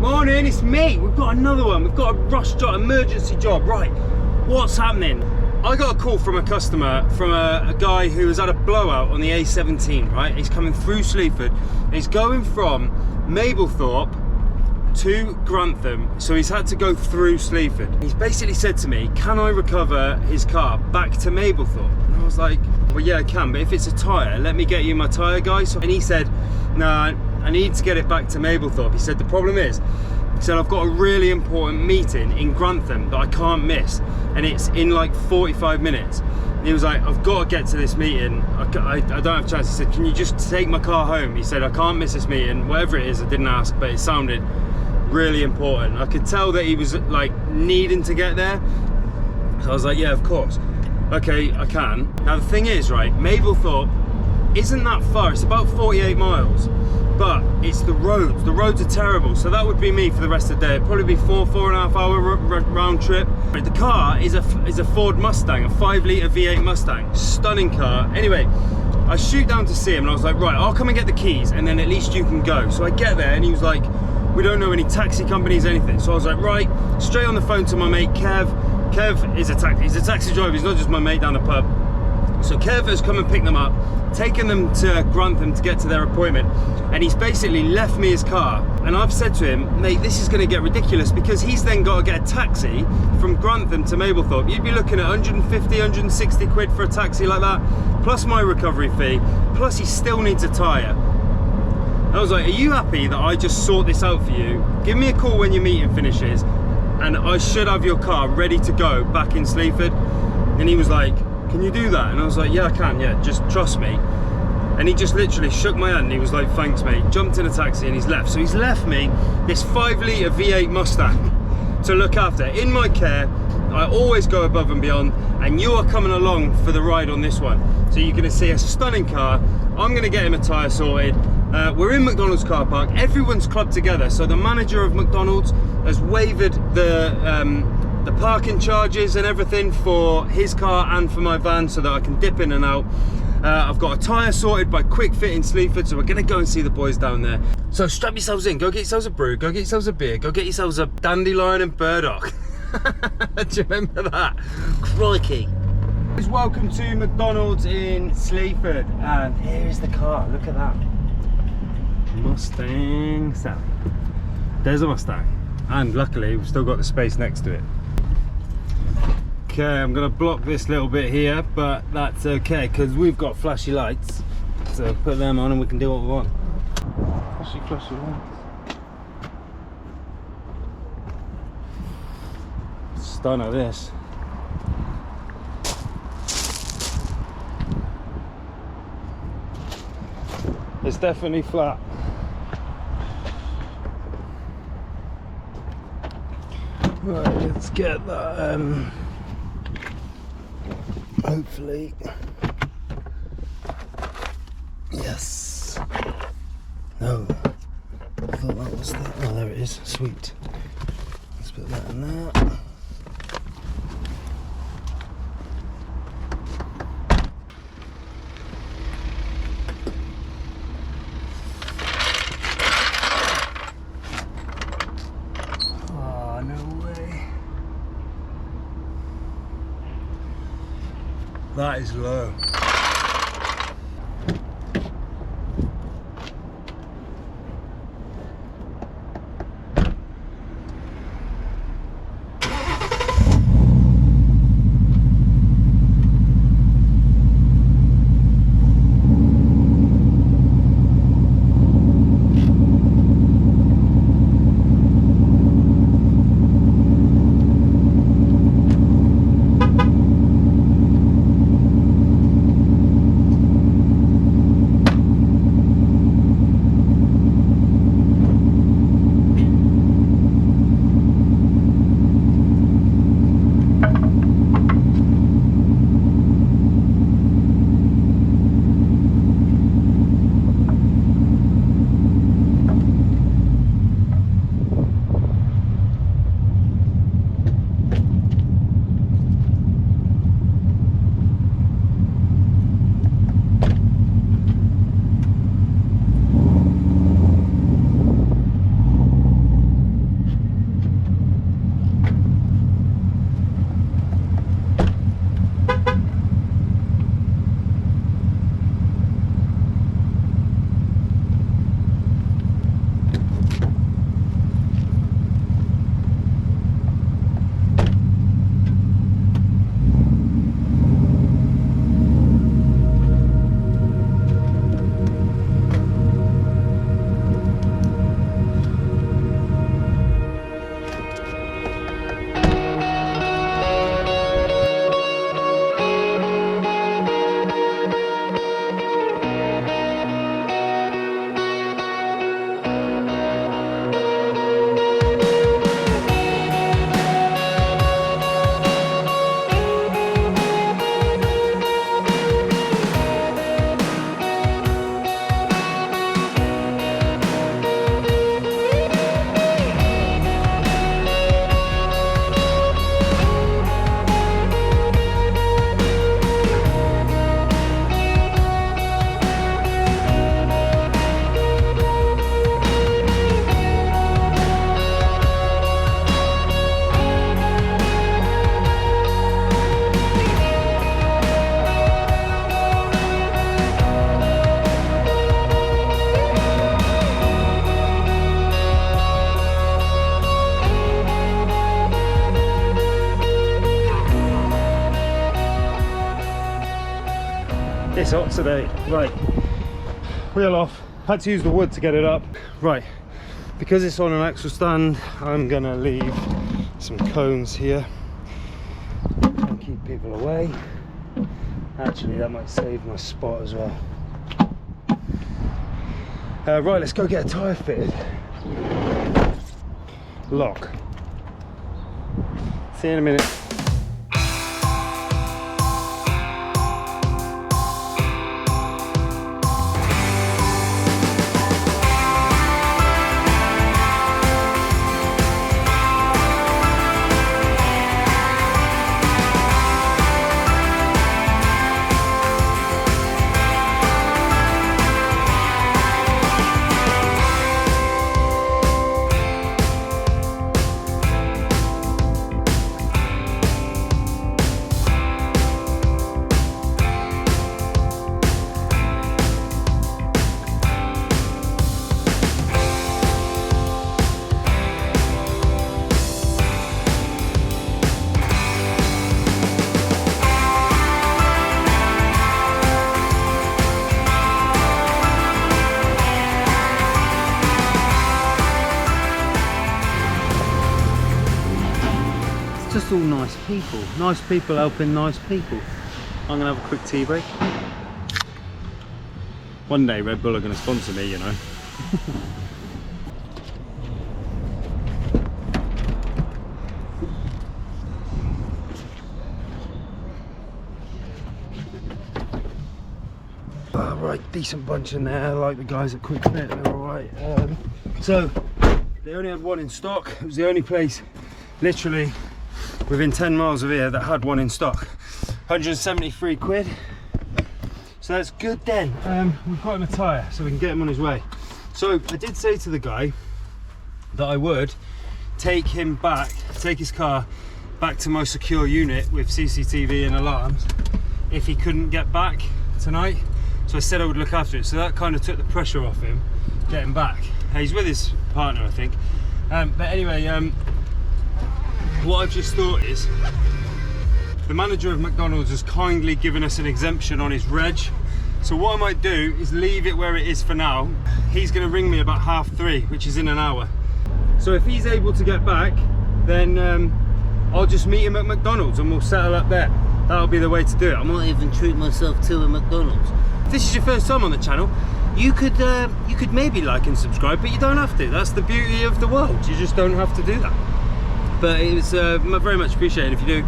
Morning, it's me. We've got another one. We've got a rush job, emergency job. Right, what's happening? I got a call from a customer, from a guy who has had a blowout on the A17, right? He's coming through Sleaford. He's going from Mablethorpe to Grantham, so he's had to go through Sleaford. He's basically said to me, can I recover his car back to Mablethorpe? And I was like, well, yeah, I can, but if it's a tyre, let me get you my tyre guy. So, and he said, no, I need to get it back to Mablethorpe. He said, the problem is, he said, I've got a really important meeting in Grantham that I can't miss, and it's in like 45 minutes. And he was like, I've got to get to this meeting. I don't have a chance. He said, can you just take my car home? He said, I can't miss this meeting. Whatever it is, I didn't ask, but it sounded really important. I could tell that he was like needing to get there. So I was like, yeah, of course. Okay, I can. Now the thing is, right, Mablethorpe isn't that far. It's about 48 miles. But it's the roads. The roads are terrible. So that would be me for the rest of the day. It'd probably be 4.5 hour round trip. The car is a Ford Mustang, a 5-litre V8 Mustang. Stunning car. Anyway, I shoot down to see him and I was like, right, I'll come and get the keys and then at least you can go. So I get there and he was like, we don't know any taxi companies, anything. So I was like, right, straight on the phone to my mate, Kev. Kev is he's a taxi driver. He's not just my mate down the pub. So Kev has come and picked them up, taken them to Grantham to get to their appointment, and he's basically left me his car. And I've said to him, mate, this is going to get ridiculous because he's then got to get a taxi from Grantham to Mablethorpe. You'd be looking at 150, 160 quid for a taxi like that, plus my recovery fee, plus he still needs a tyre. I was like, are you happy that I just sort this out for you? Give me a call when your meeting finishes, and I should have your car ready to go back in Sleaford. And he was like, can you do that? And I was like, yeah, I can, yeah, just trust me. And he just literally shook my hand and he was like, thanks, mate. Jumped in a taxi and he's left. So he's left me this 5-litre V8 Mustang to look after in my care. I always go above and beyond, and you are coming along for the ride on this one. So you're gonna see a stunning car. I'm gonna get him a tyre sorted. We're in McDonald's car park. Everyone's clubbed together. So the manager of McDonald's has waived the parking charges and everything for his car and for my van so that I can dip in and out. I've got a tyre sorted by Quick Fit in Sleaford, so we're gonna go and see the boys down there. So strap yourselves in, go get yourselves a brew, go get yourselves a beer, go get yourselves a dandelion and burdock. Do you remember that? Crikey. Welcome to McDonald's in Sleaford, and here is the car, look at that. Mustang S. There's a Mustang, and luckily we've still got the space next to it. Okay, I'm gonna block this little bit here, but that's okay because we've got flashy lights. So put them on and we can do what we want. Flashy lights. Stunner this. It's definitely flat. Right, let's get that. Hopefully, yes. No, I thought that was that. Oh, there it is. Sweet. Let's put that in there. Oh, no way. That is low. It's hot today. Right, wheel off. Had to use the wood to get it up. Right, because it's on an axle stand, I'm gonna leave some cones here and keep people away. Actually, that might save my spot as well. Right, let's go get a tyre fitted. Lock. See you in a minute. Just all nice people helping nice people. I'm gonna have a quick tea break. One day Red Bull are gonna sponsor me, you know. Right, decent bunch in there. I like the guys at Quick Fit, they're alright. So they only had one in stock. It was the only place literally within 10 miles of here that had one in stock. 173 quid. So that's good then. We've got him a tyre so we can get him on his way. So I did say to the guy that I would take him back, take his car back to my secure unit with CCTV and alarms if he couldn't get back tonight. So I said I would look after it. So that kind of took the pressure off him getting back. He's with his partner, I think. But anyway, what I've just thought is the manager of McDonald's has kindly given us an exemption on his reg. So what I might do is leave it where it is for now. He's going to ring me about 3:30, which is in an hour. So if he's able to get back, then I'll just meet him at McDonald's and we'll settle up there. That'll be the way to do it. I might even treat myself to a McDonald's. If this is your first time on the channel, you could maybe like and subscribe, but you don't have to. That's the beauty of the world. You just don't have to do that. But it's very much appreciated if you do.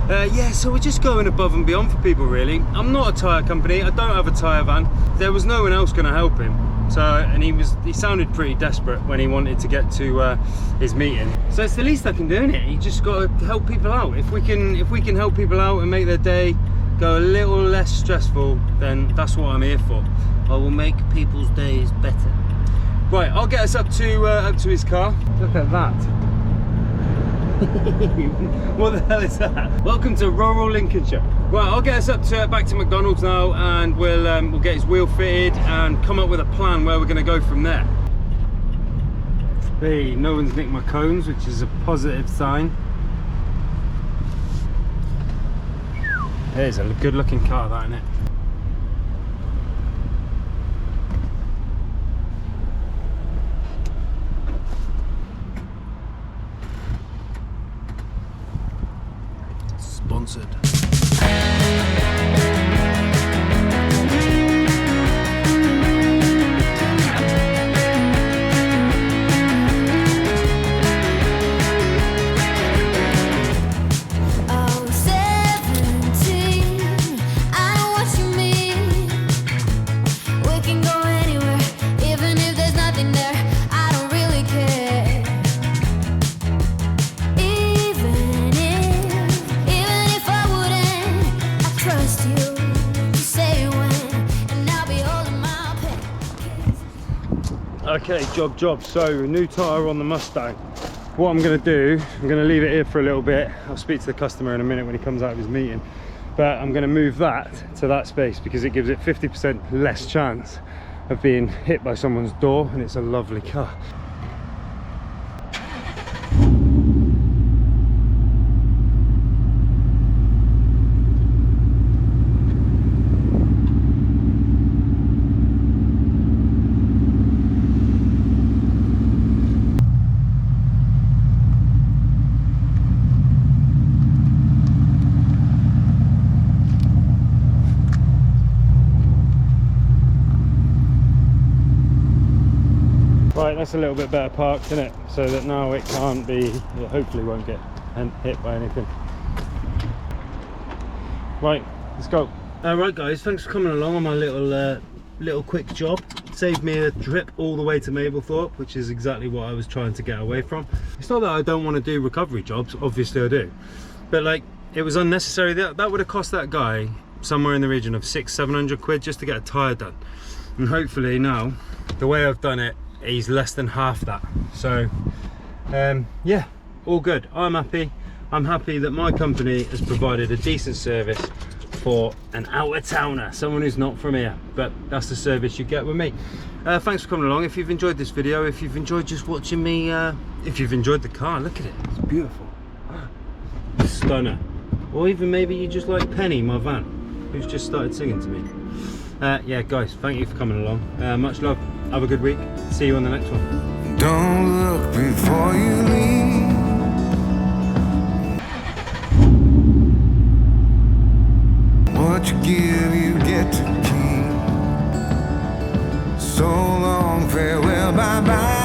Yeah, so we're just going above and beyond for people, really. I'm not a tyre company. I don't have a tyre van. There was no one else going to help him. So, and he sounded pretty desperate when he wanted to get to his meeting. So it's the least I can do, innit? You just got to help people out. If we can help people out and make their day go a little less stressful, then that's what I'm here for. I will make people's days better. Right, I'll get us up to his car. Look at that. What the hell is that? Welcome to rural Lincolnshire. Right, I'll get us up to back to McDonald's now, and we'll get his wheel fitted and come up with a plan where we're going to go from there. Hey, no one's nicked my cones, which is a positive sign. There's a good looking car, that, isn't it? Sponsored. Okay, job. So, new tyre on the Mustang. What I'm going to do, I'm going to leave it here for a little bit. I'll speak to the customer in a minute when he comes out of his meeting. But I'm going to move that to that space because it gives it 50% less chance of being hit by someone's door, and it's a lovely car. that's a little bit better parked, isn't it? So that now it can't be, it hopefully won't get hit by anything. Right, let's go. Right guys, thanks for coming along on my little quick job. Saved me a trip all the way to Mablethorpe, which is exactly what I was trying to get away from. It's not that I don't want to do recovery jobs, obviously I do, but like, it was unnecessary. That would have cost that guy somewhere in the region of 600-700 quid just to get a tyre done. And hopefully now, the way I've done it, he's less than half that. So yeah, all good. I'm happy. I'm happy that my company has provided a decent service for an out-of-towner, someone who's not from here, but that's the service you get with me. Thanks for coming along. If you've enjoyed this video, if you've enjoyed just watching me, if you've enjoyed the car, look at it, it's beautiful, stunner. Or even maybe you just like Penny, my van, who's just started singing to me. Yeah guys, thank you for coming along. Much love, have a good week, see you on the next one. Don't look before you leave. What you give, you get to keep. So long, farewell, bye-bye.